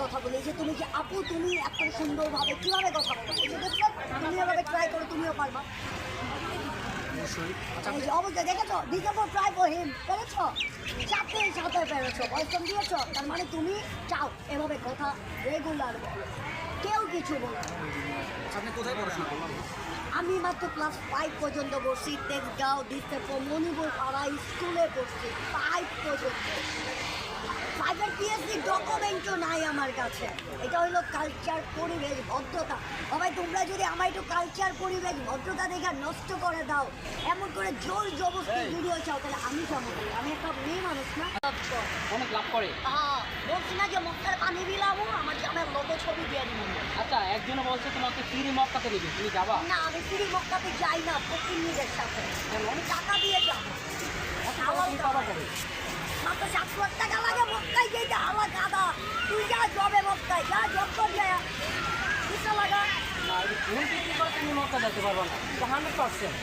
কথা বলি যে তুমি যে আপু তুমি এত সুন্দরভাবে কীভাবে কথা বলো এই যে দেখছো তুমি এভাবে ট্রাই করো তুমিও পারবা এই যে অবশ্যই দেখেছো ডিসেম্বর ট্রাই ফর হিম পেরেছো সাথে সাথে পেরেছো পরিশ্রম দিয়েছো তার মানে তুমি চাও এভাবে কথা রেগুলার বলো কেউ কিছু বলো আপনি কোথায় পড়াশোনা করলেন? আমি মাত্র ক্লাস 5 পর্যন্ত বসছি তেজগাঁও ডিস্ট্রিক্ট মণিপুর পাড়া স্কুলে পড়ছি 5 পর্যন্ত 5-এর পিএসসি ডকুমেন্টও নাই আমার কাছে এটা হলো কালচার পরিবেশ ভদ্রতা সবাই তোমরা যদি আমার একটু কালচার পরিবেশ ভদ্রতা দেখে নষ্ট করে দাও এমন করে জোর জবরদস্তি ভিডিও চাও তাহলে আমি কেমন করি আমি একটা মেয়ে মানুষ না অনেক লাভ করে। বলছি না যে মক্কার পানি বিলাবো আমার জামের লোগো ছবি দিয়ে দিব আচ্ছা, একজনে বলছে তোমাকে ফ্রি মক্কাতে দিবে, তুমি যাবা? না আমি ফ্রি মক্কাতে যাই না ফকিন্নিদের সাথে আমি টাকা দিয়ে যাবো তুমি পাবা কবে? মাত্র 7 লাখ টাকা লাগে মক্কায় যেতে হালা গাদা তুই যা জবে মক্কায় যা জব কর যায় কিসে লাগা না, এই ফুল বিক্রি করে তুমি মক্কা যেতে পারবা না, 100%।